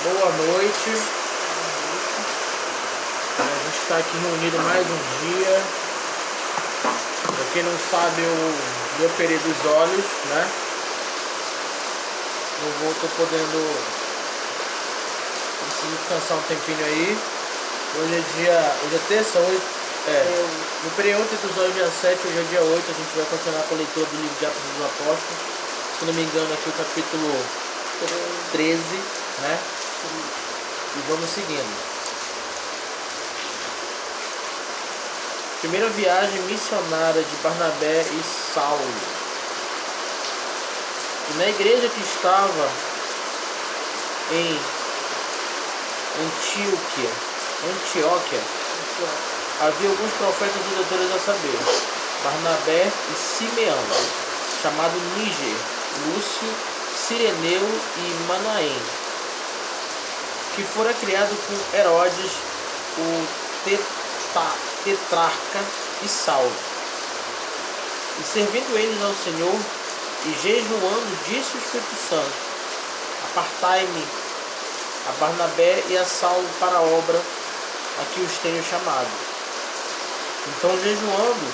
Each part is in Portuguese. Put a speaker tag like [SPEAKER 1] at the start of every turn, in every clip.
[SPEAKER 1] Boa noite. A gente está aqui reunido mais um dia. Para quem não sabe, eu operei dos olhos, né? Eu tô podendo descansar um tempinho aí. Hoje é terça, hoje. Eu operei ontem dos olhos dia 7, hoje é dia 8. A gente vai continuar com a leitura do livro de Atos dos Apóstolos. Se não me engano, aqui o capítulo 13, né? E vamos seguindo. Primeira viagem missionária de Barnabé e Saulo. E na igreja que estava em Antioquia, havia alguns profetas e doutores a saber, Barnabé e Simeão, chamado Níger, Lúcio, Cireneu e Manaém, que fora criado com Herodes, o tetrarca, e Saulo. E servindo eles ao Senhor e jejuando, disse o Espírito Santo: apartai-me a Barnabé e a Saulo para a obra a que os tenho chamado. Então, jejuando,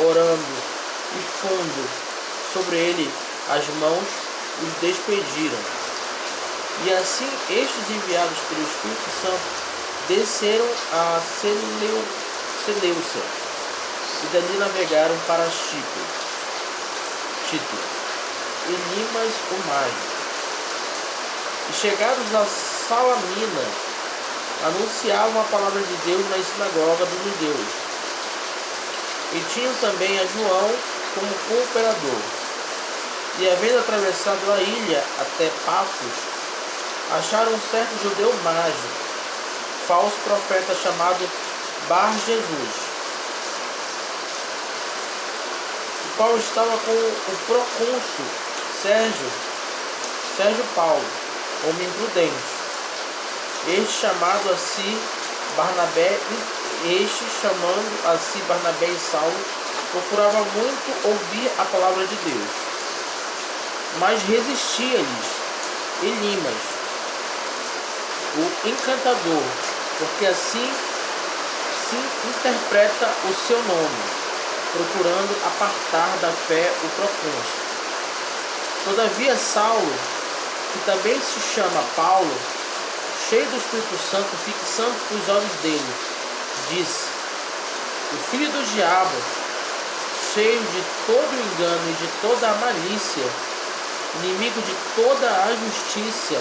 [SPEAKER 1] orando e pondo sobre ele as mãos, os despediram. E assim estes, enviados pelo Espírito Santo, desceram a Seleucia e dali navegaram para Tito e Limas o Mágico. E chegados a Salamina, anunciavam a palavra de Deus na sinagoga dos judeus. E tinham também a João como cooperador. E havendo atravessado a ilha até Pafos, acharam um certo judeu mágico, falso profeta chamado Bar-Jesus, o qual estava com o procônsul Sérgio Paulo, homem prudente. Este chamando a si Barnabé e Saulo, procurava muito ouvir a palavra de Deus, mas resistia-lhes Elimas, o encantador, porque assim se interpreta o seu nome, procurando apartar da fé o procônsul. Todavia Saulo, que também se chama Paulo, cheio do Espírito Santo, fixando os olhos dele, disse: o filho do diabo, cheio de todo o engano e de toda a malícia, inimigo de toda a justiça,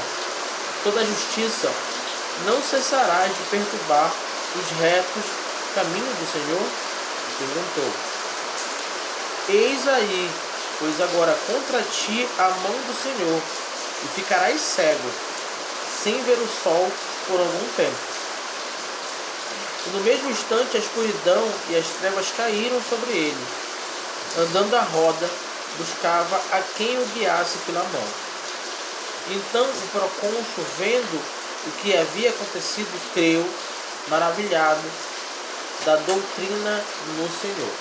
[SPEAKER 1] não cessarás de perturbar os retos caminhos do Senhor? Perguntou. Eis aí, pois agora contra ti a mão do Senhor, e ficarás cego, sem ver o sol por algum tempo. E no mesmo instante a escuridão e as trevas caíram sobre ele. Andando à roda, buscava a quem o guiasse pela mão. Então o procônsul, vendo o que havia acontecido, creu, maravilhado da doutrina no Senhor.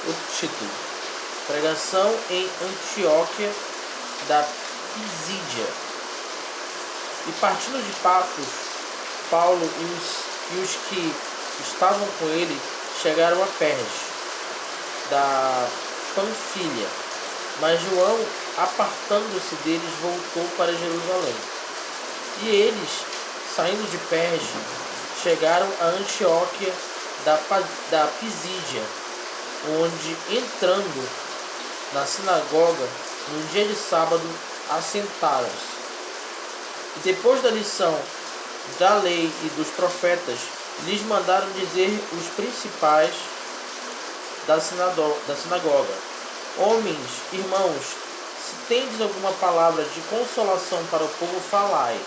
[SPEAKER 1] O título: Pregação em Antioquia da Pisídia. E partindo de Pafos, Paulo e os que estavam com ele chegaram a Perge da Panfilha, mas João, apartando-se deles, voltou para Jerusalém. E eles, saindo de Perge, chegaram a Antioquia da Pisídia, onde, entrando na sinagoga, num dia de sábado, assentaram-se. E depois da lição da lei e dos profetas, lhes mandaram dizer os principais da sinagoga: homens, irmãos, se tendes alguma palavra de consolação para o povo, falai.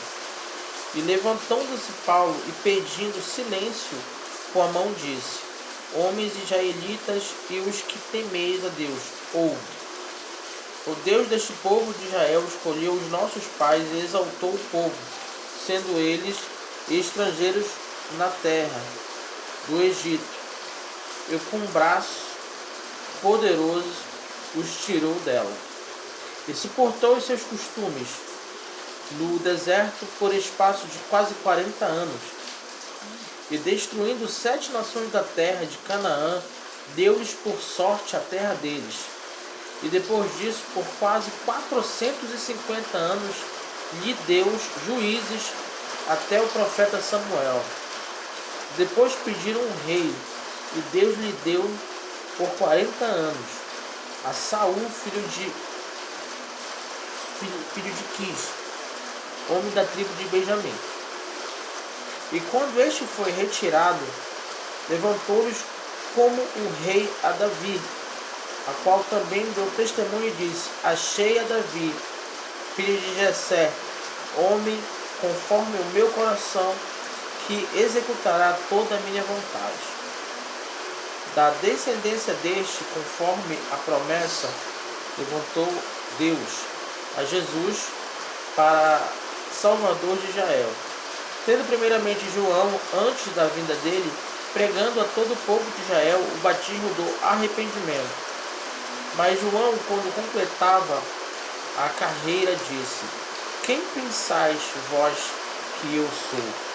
[SPEAKER 1] E levantando-se Paulo e pedindo silêncio com a mão, disse: homens israelitas e os que temeis a Deus, ouve. O Deus deste povo de Israel escolheu os nossos pais e exaltou o povo, sendo eles estrangeiros na terra do Egito, e com um braço poderoso os tirou dela. E suportou os seus costumes, no deserto por espaço de quase 40 anos. E destruindo 7 nações da terra de Canaã, deu-lhes por sorte a terra deles. E depois disso, por quase 450 anos, lhe deu juízes até o profeta Samuel. Depois pediram um rei, e Deus lhe deu por 40 anos a Saul, filho de Quis, homem da tribo de Benjamim. E quando este foi retirado, levantou-lhes como um rei a Davi, a qual também deu testemunho e disse: achei a Davi, filho de Jessé, homem conforme o meu coração, que executará toda a minha vontade. Da descendência deste, conforme a promessa, levantou Deus a Jesus para Salvador de Israel, tendo primeiramente João, antes da vinda dele, pregando a todo o povo de Israel o batismo do arrependimento. Mas João, quando completava a carreira, disse: quem pensais vós que eu sou?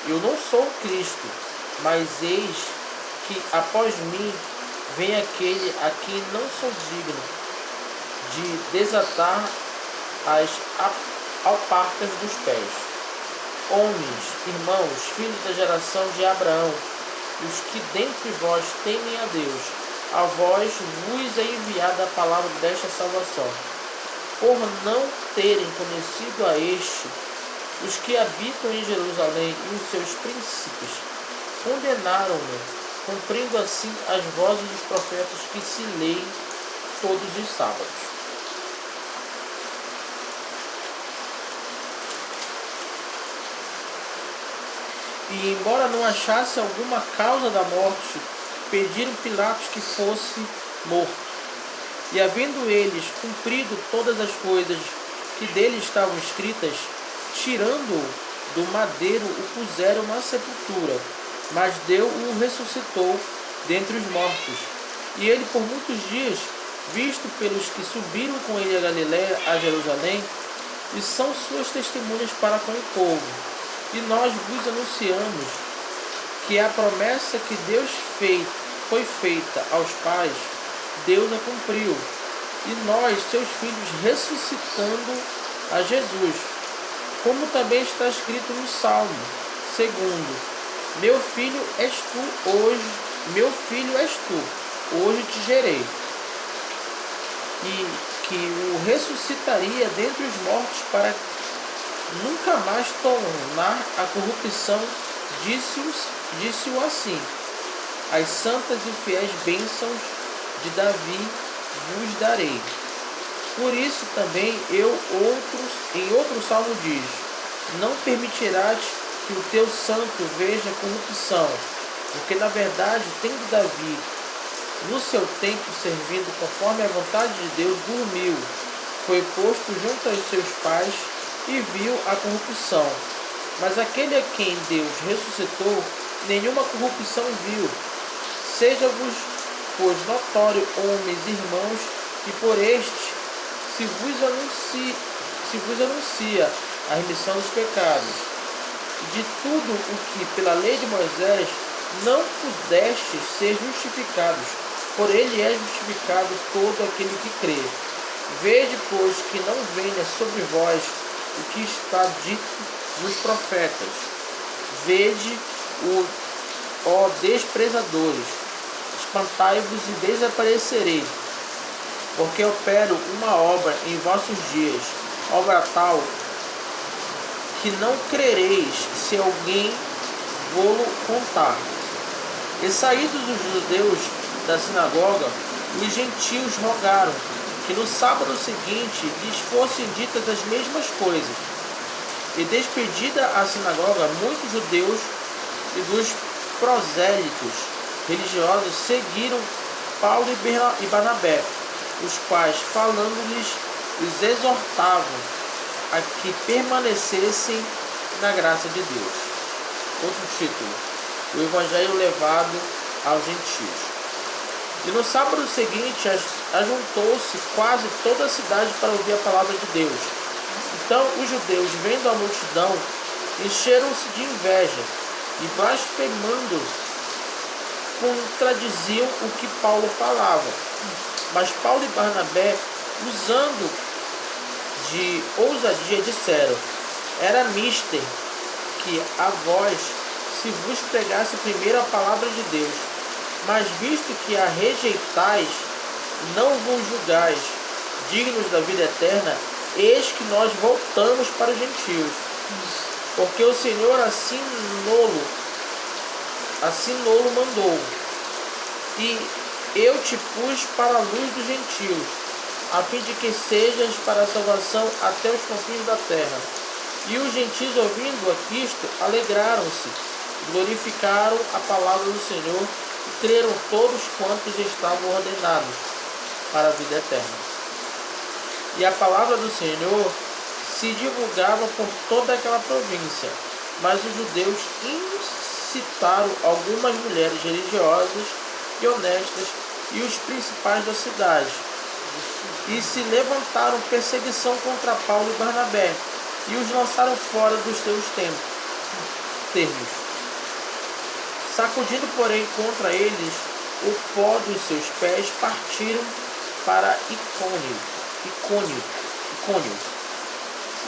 [SPEAKER 1] Eu não sou Cristo, mas eis que após mim vem aquele a quem não sou digno de desatar as alparcas dos pés. Homens, irmãos, filhos da geração de Abraão, os que dentre vós temem a Deus, a vós vos é enviada a palavra desta salvação. Por não terem conhecido a este, os que habitam em Jerusalém e os seus príncipes condenaram-no, cumprindo assim as vozes dos profetas que se leem todos os sábados. E embora não achasse alguma causa da morte, pediram Pilatos que fosse morto. E havendo eles cumprido todas as coisas que dele estavam escritas, tirando-o do madeiro, o puseram na sepultura, mas Deus o ressuscitou dentre os mortos. E ele por muitos dias, visto pelos que subiram com ele a Galiléia, a Jerusalém, e são suas testemunhas para com o povo. E nós vos anunciamos que a promessa que Deus foi feita aos pais, Deus a cumpriu, e nós, seus filhos, ressuscitando a Jesus, como também está escrito no Salmo, segundo: meu filho és tu, hoje te gerei. E que o ressuscitaria dentre os mortos para nunca mais tornar a corrupção, disse-o assim: as santas e fiéis bênçãos de Davi vos darei. Por isso também em outro salmo diz: não permitirás que o teu santo veja corrupção, porque na verdade, tendo Davi no seu tempo servindo conforme a vontade de Deus, dormiu, foi posto junto aos seus pais e viu a corrupção. Mas aquele a quem Deus ressuscitou, nenhuma corrupção viu. Seja-vos, pois, notório, homens e irmãos, que por este se vos anuncia a remissão dos pecados. De tudo o que pela lei de Moisés não pudestes ser justificados, por ele é justificado todo aquele que crê. Vede, pois, que não venha sobre vós o que está dito nos profetas. Vede, ó desprezadores, espantai-vos e desaparecerei, porque opero uma obra em vossos dias, obra tal que não crereis se alguém vô-lo contar. E saídos os judeus da sinagoga, os gentios rogaram que no sábado seguinte lhes fossem ditas as mesmas coisas. E despedida a sinagoga, muitos judeus e dos prosélitos religiosos seguiram Paulo e Barnabé, os quais, falando-lhes, os exortavam a que permanecessem na graça de Deus. Outro título: o Evangelho levado aos gentios. E no sábado seguinte ajuntou-se quase toda a cidade para ouvir a palavra de Deus. E Então os judeus, vendo a multidão, encheram-se de inveja e, blasfemando, contradiziam o que Paulo falava. Mas Paulo e Barnabé, usando de ousadia, disseram: era mister que a vós se vos pregasse primeiro a palavra de Deus, mas visto que a rejeitais, não vos julgais dignos da vida eterna, eis que nós voltamos para os gentios. Porque o Senhor assim nolo mandou. E eu te pus para a luz dos gentios, a fim de que sejas para a salvação até os confins da terra. E os gentios, ouvindo a Cristo, alegraram-se, glorificaram a palavra do Senhor e creram todos quantos estavam ordenados para a vida eterna. E a palavra do Senhor se divulgava por toda aquela província, mas os judeus incitaram algumas mulheres religiosas e honestas e os principais da cidade, e se levantaram perseguição contra Paulo e Barnabé, e os lançaram fora dos seus termos. Sacudindo, porém, contra eles o pó dos seus pés, partiram para Icônio.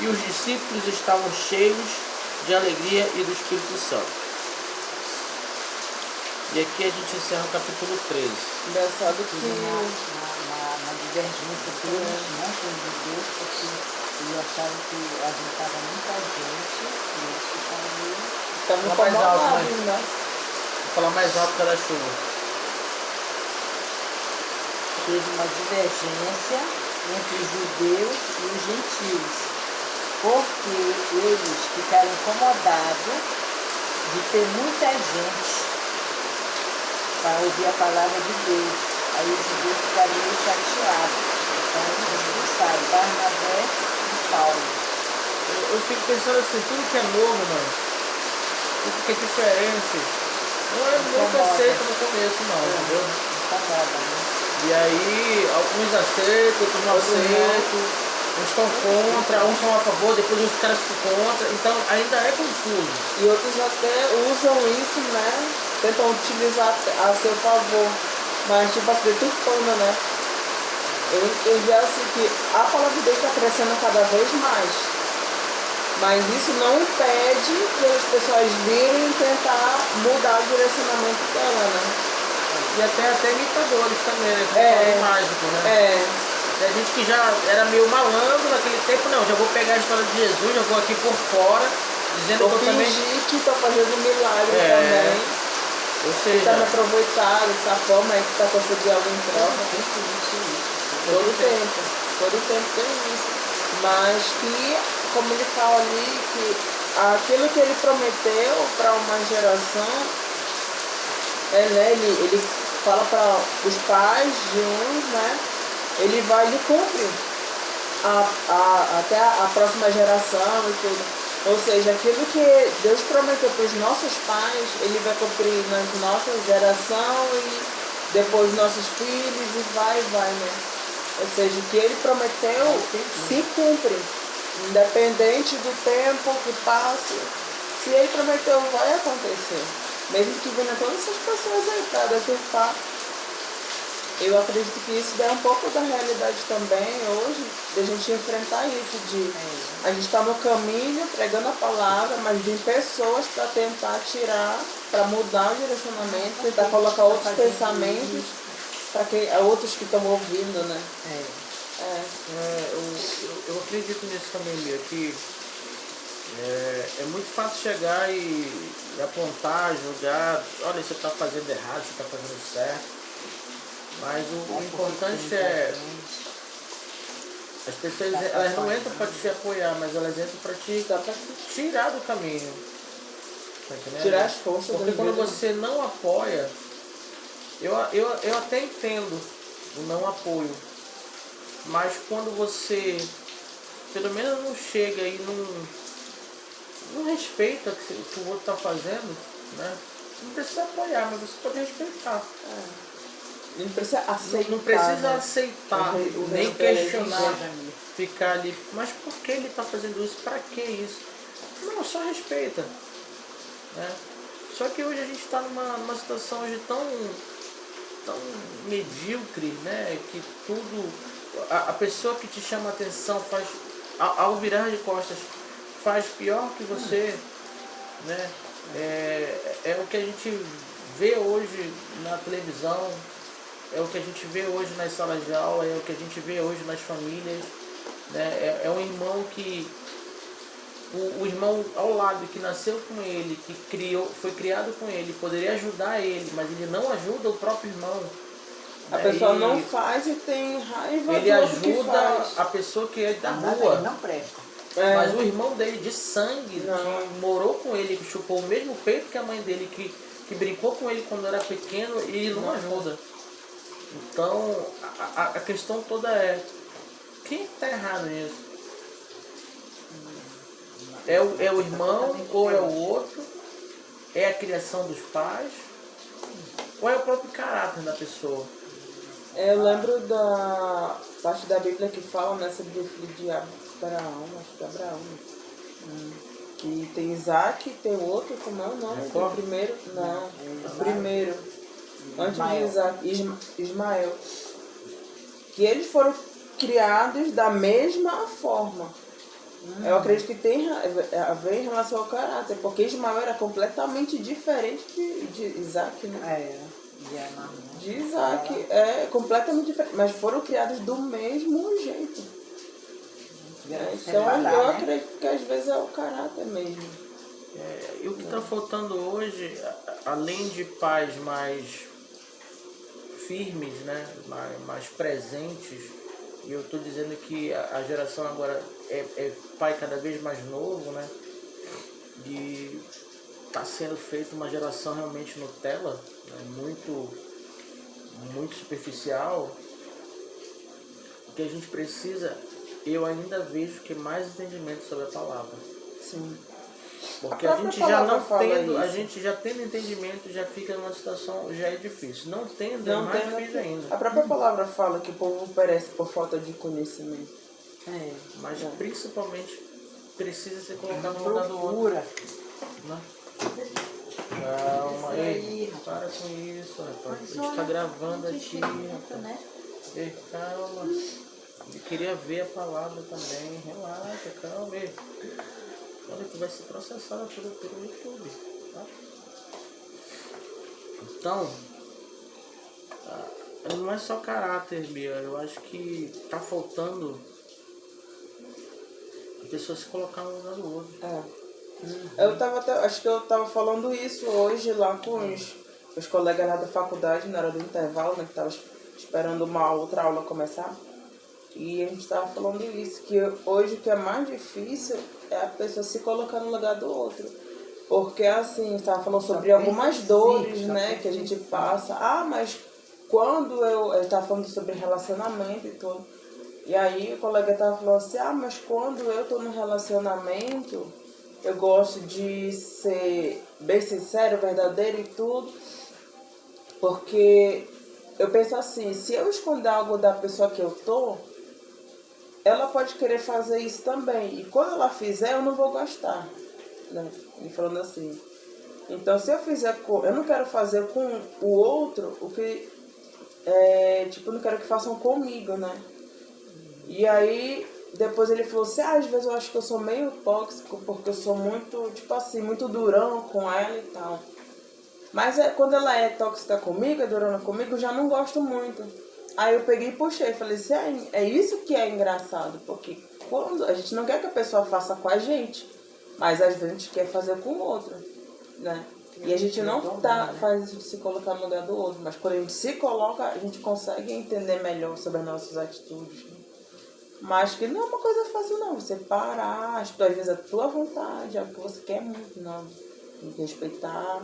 [SPEAKER 1] E os discípulos estavam cheios de alegria e do Espírito Santo. E aqui a gente encerra o capítulo 13.
[SPEAKER 2] Engraçado que na divergência deles, né, com os judeus, porque eles achavam que ajuntava muita gente e eles ficavam meio...
[SPEAKER 1] Estavam mais alto, né? Vou falar mais alto para a chuva.
[SPEAKER 2] Teve uma divergência entre os judeus e os gentios, porque eles ficaram incomodados de ter muita gente para ouvir a palavra de Deus. Aí os judeus ficaram meio chateados. Então eles expulsaram Barnabé e Paulo.
[SPEAKER 1] Eu fico pensando assim, tudo que é novo, mano, tudo que é diferente, não é muito aceito no começo não, entendeu?
[SPEAKER 2] Incomoda, né?
[SPEAKER 1] E aí, alguns aceitam, outros não aceitam, uns estão contra, uns estão a favor, depois os caras ficam contra, então ainda é confuso.
[SPEAKER 3] E outros até usam isso, né? Tentam utilizar a seu favor, mas tipo assim, deturpando, né? Eu vejo assim que a palavra de Deus está crescendo cada vez mais, mas isso não impede que as pessoas virem e tentar mudar o direcionamento dela, né?
[SPEAKER 1] E até imitadores também, né? Que mágico, né? Tem gente que já era meio malandro naquele tempo, não, já vou pegar a história de Jesus, já vou aqui por fora, dizendo que eu também...
[SPEAKER 3] que estou fazendo milagre também.
[SPEAKER 1] Ou seja...
[SPEAKER 3] Está me aproveitando dessa forma aí que está conseguindo algo em troca. Todo tempo tem isso. Mas que, como ele fala ali, que aquilo que ele prometeu para uma geração, ele fala para os pais de uns, né? Ele vai e cumpre até a próxima geração e tudo. Ou seja, aquilo que Deus prometeu para os nossos pais, ele vai cumprir na nossa geração e depois nossos filhos e vai, né? Ou seja, o que ele prometeu se cumpre. Independente do tempo que passe, se ele prometeu, vai acontecer. Mesmo que venham todas essas pessoas aí para deturpar. Eu acredito que isso é um pouco da realidade também hoje, de a gente enfrentar isso, de a gente está no caminho, pregando a palavra, mas vem pessoas para tentar tirar, para mudar o direcionamento, tentar colocar outros pensamentos, para que outros que estão ouvindo, né?
[SPEAKER 1] Eu acredito nisso também, Mia, que é muito fácil chegar e apontar, julgar, olha, você está fazendo errado, você está fazendo certo. Mas o importante é, as pessoas elas não entram para te apoiar, mas elas entram para te tirar do caminho. Tá entendendo?
[SPEAKER 3] Tirar as forças.
[SPEAKER 1] Porque quando você não apoia, eu até entendo o não apoio, mas quando você pelo menos não chega e não respeita o que o outro está fazendo, né? Não precisa apoiar, mas você pode respeitar.
[SPEAKER 3] Não precisa aceitar.
[SPEAKER 1] Não precisa
[SPEAKER 3] né?
[SPEAKER 1] aceitar,
[SPEAKER 3] O
[SPEAKER 1] nem
[SPEAKER 3] respeito,
[SPEAKER 1] questionar,
[SPEAKER 2] né?
[SPEAKER 1] ficar ali. Mas por que ele está fazendo isso? Para que isso? Não, só respeita. Né? Só que hoje a gente está numa situação hoje tão medíocre, né? Que tudo. A pessoa que te chama a atenção faz. Ao virar de costas, faz pior que você. Né? É o que a gente vê hoje na televisão, é o que a gente vê hoje nas salas de aula, é o que a gente vê hoje nas famílias. Né? É um irmão que. O irmão ao lado que nasceu com ele, que foi criado com ele, poderia ajudar ele, mas ele não ajuda o próprio irmão.
[SPEAKER 3] A
[SPEAKER 1] Né?
[SPEAKER 3] pessoa não faz e tem raiva
[SPEAKER 1] Ele
[SPEAKER 3] do outro que
[SPEAKER 1] ajuda
[SPEAKER 3] faz.
[SPEAKER 1] a pessoa que é da
[SPEAKER 2] Nada,
[SPEAKER 1] rua.
[SPEAKER 2] ele não presta.
[SPEAKER 1] Mas o irmão dele de sangue,
[SPEAKER 3] Não.
[SPEAKER 1] que morou com ele, que chupou o mesmo peito que a mãe dele, que brincou com ele quando era pequeno, e ele não ajuda. Então, a questão toda é, quem está errado nisso? É o irmão ou é o outro? É a criação dos pais? Ou é o próprio caráter da pessoa?
[SPEAKER 3] Eu lembro da parte da Bíblia que fala, né, sobre o filho de Abraão, acho que é Abraão. Que tem Isaac, tem o outro, como é o nome?
[SPEAKER 1] Jacó?
[SPEAKER 3] O primeiro? Não, o primeiro. Antes de
[SPEAKER 2] Ismael.
[SPEAKER 3] Isaac, Ismael. Que eles foram criados da mesma forma. Eu acredito que tem a ver em relação ao caráter, porque Ismael era completamente diferente de Isaac, né? De Isaac, é completamente diferente, mas foram criados do mesmo jeito. Então eu acredito que às vezes é o caráter mesmo.
[SPEAKER 1] E o que está faltando hoje, além de pais mais firmes, né, mais presentes, e eu estou dizendo que a geração agora é pai cada vez mais novo, né, e está sendo feita uma geração realmente Nutella, né, muito superficial. O que a gente precisa, eu ainda vejo que mais entendimento sobre a palavra.
[SPEAKER 3] Sim.
[SPEAKER 1] Porque
[SPEAKER 3] A
[SPEAKER 1] a gente
[SPEAKER 3] própria
[SPEAKER 1] já
[SPEAKER 3] palavra
[SPEAKER 1] não
[SPEAKER 3] fala
[SPEAKER 1] tendo,
[SPEAKER 3] isso.
[SPEAKER 1] a gente já tendo entendimento, já fica numa situação, já é difícil. Não tendo, é
[SPEAKER 3] Não
[SPEAKER 1] mais
[SPEAKER 3] tem
[SPEAKER 1] difícil ainda.
[SPEAKER 3] A própria palavra fala que o povo perece por falta de conhecimento.
[SPEAKER 1] Mas principalmente precisa ser colocado no lugar do outro.
[SPEAKER 2] Procura.
[SPEAKER 1] Né? Calma,
[SPEAKER 2] Isso aí,
[SPEAKER 1] ei,
[SPEAKER 2] rapaz.
[SPEAKER 1] para com isso, rapaz. A
[SPEAKER 2] Mas
[SPEAKER 1] gente
[SPEAKER 2] olha,
[SPEAKER 1] tá gravando aqui,
[SPEAKER 2] enchimento,
[SPEAKER 1] rapaz.
[SPEAKER 2] né?
[SPEAKER 1] Ei, calma. Eu queria ver a palavra também. Relaxa, calma. Ei. Olha que vai ser processada pelo YouTube. Tá? Então, não é só caráter, Bia. Eu acho que tá faltando a pessoa se colocar no lugar do outro.
[SPEAKER 3] Acho que eu tava falando isso hoje lá com os colegas lá da faculdade, na hora do intervalo, né, que tava esperando uma outra aula começar. E a gente tava falando isso, que hoje o que é mais difícil é a pessoa se colocar no lugar do outro. Porque assim, a gente tava falando sobre algumas dores, né, que a gente passa. Mas quando eu tava falando sobre relacionamento e tudo. E aí o colega tava falando assim, mas quando eu tô no relacionamento, eu gosto de ser bem sincero, verdadeiro e tudo. Porque eu penso assim, se eu esconder algo da pessoa que eu tô, ela pode querer fazer isso também. E quando ela fizer, eu não vou gostar. Né? E falando assim. Então, se eu fizer eu não quero fazer com o outro o que... eu não quero que façam comigo, né? E aí, depois ele falou assim, às vezes eu acho que eu sou meio tóxico, porque eu sou muito, muito durão com ela e tal. Mas quando ela é tóxica comigo, é durona comigo, eu já não gosto muito. Aí eu peguei e puxei, falei assim, é isso que é engraçado, porque quando a gente não quer que a pessoa faça com a gente, mas às vezes a gente quer fazer com o outro, né? E a gente não faz isso de se colocar no lugar do outro, mas quando a gente se coloca, a gente consegue entender melhor sobre as nossas atitudes, né? Mas que não é uma coisa fácil não, você parar, às vezes a tua vontade, é o que você quer muito, não. Tem que respeitar,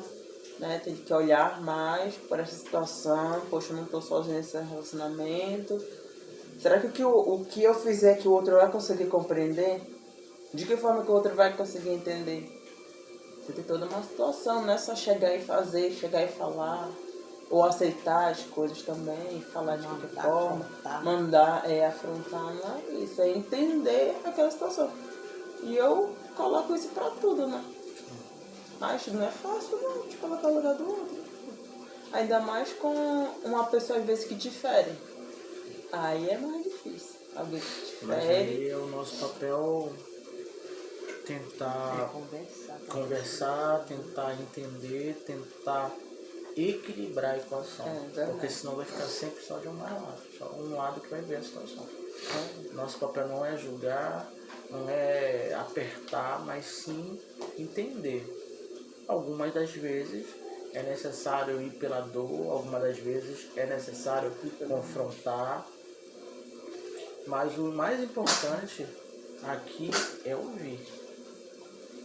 [SPEAKER 3] né? Tem que olhar mais para essa situação, poxa, eu não estou sozinha nesse relacionamento. Será que o que eu fizer que o outro vai conseguir compreender? De que forma que o outro vai conseguir entender? Você tem toda uma situação, não é só chegar e fazer, chegar e falar. ou aceitar as coisas também, falar de qualquer
[SPEAKER 2] Mandar,
[SPEAKER 3] forma,
[SPEAKER 2] afrontar.
[SPEAKER 3] mandar, afrontar, não é isso, é entender aquela situação. E eu coloco isso pra tudo, né? Mas não é fácil não, de colocar o lugar do outro. Ainda mais com uma pessoa às vezes que difere. Aí é mais difícil. Alguém que
[SPEAKER 1] Mas
[SPEAKER 3] difere.
[SPEAKER 1] aí é o nosso papel tentar conversar, tentar entender, tentar equilibrar a equação.
[SPEAKER 3] Verdade.
[SPEAKER 1] Porque senão vai ficar sempre só de um lado, só um lado que vai ver a situação. Nosso papel não é julgar, não é apertar, mas sim entender. Algumas das vezes é necessário ir pela dor, algumas das vezes é necessário confrontar. Mas o mais importante aqui é ouvir.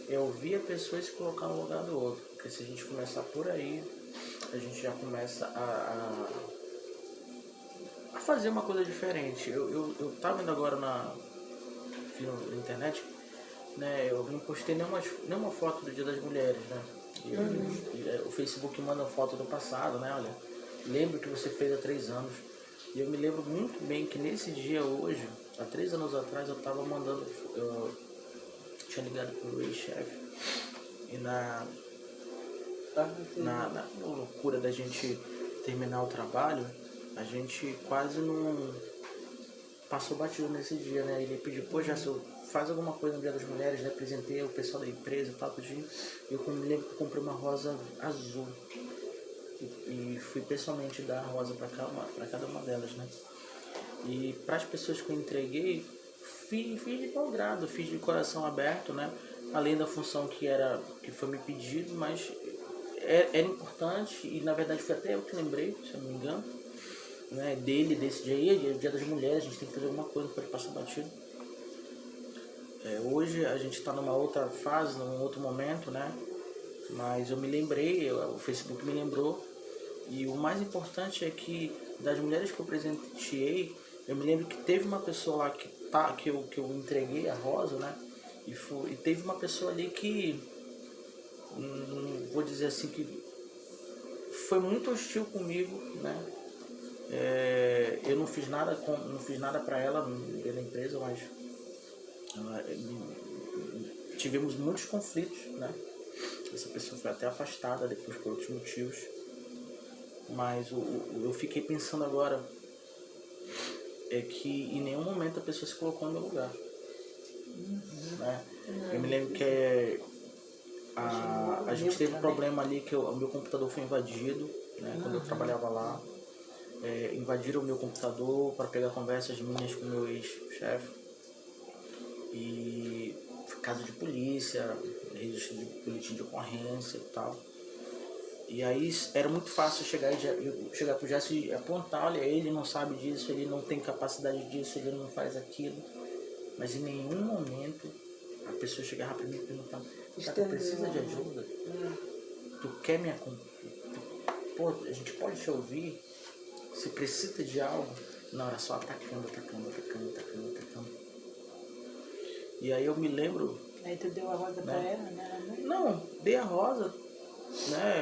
[SPEAKER 1] É ouvir a pessoa e se colocar no lugar do outro. Porque se a gente começar por aí, a gente já começa a fazer uma coisa diferente. Eu tava vendo agora na internet, né? Eu não postei nenhuma foto do Dia das Mulheres, né? O Facebook manda foto do passado, né? Olha, lembro que você fez há 3 anos. E eu me lembro muito bem que nesse dia hoje, há 3 anos atrás, eu tava mandando, eu tinha ligado pro ex-chefe e na loucura da gente terminar o trabalho, a gente quase não passou batido nesse dia, né? Ele pediu, pô, Gerson, faz alguma coisa no Dia das Mulheres, né? Apresentei o pessoal da empresa e tal, e eu me lembro que eu comprei uma rosa azul. E fui pessoalmente dar a rosa para cada uma delas, né? E para as pessoas que eu entreguei, fiz de bom grado, fiz de coração aberto, né? Além da função que foi me pedido, mas era importante e na verdade foi até eu que lembrei, se eu não me engano, né? Desse dia aí, Dia das Mulheres, a gente tem que fazer alguma coisa, não pode passar batido. Hoje a gente está numa outra fase, num outro momento, né? Mas eu me lembrei, o Facebook me lembrou. E o mais importante é que das mulheres que eu presenteei, eu me lembro que teve uma pessoa lá que eu entreguei a rosa, né? E teve uma pessoa ali que, vou dizer assim, que foi muito hostil comigo, né? Eu não fiz nada para ela pela empresa, mas tivemos muitos conflitos, né? Essa pessoa foi até afastada depois por outros motivos. Mas eu fiquei pensando agora que em nenhum momento a pessoa se colocou no meu lugar. Né? Eu me lembro que a gente teve um problema ali que o meu computador foi invadido, né? Quando eu trabalhava lá. Invadiram o meu computador para pegar conversas minhas com o meu ex-chefe. E caso de polícia, registro de boletim de ocorrência e tal. E aí era muito fácil chegar pro Gerson e apontar, olha, ele não sabe disso, ele não tem capacidade disso, ele não faz aquilo. Mas em nenhum momento a pessoa chegava para mim e perguntava, tu precisa de ajuda? Tu quer me acompanhar? Pô, a gente pode te ouvir? Se precisa de algo? Não, era só atacando. E aí eu me lembro...
[SPEAKER 2] Aí tu deu a rosa pra ela, né?
[SPEAKER 1] Não, dei a rosa, né?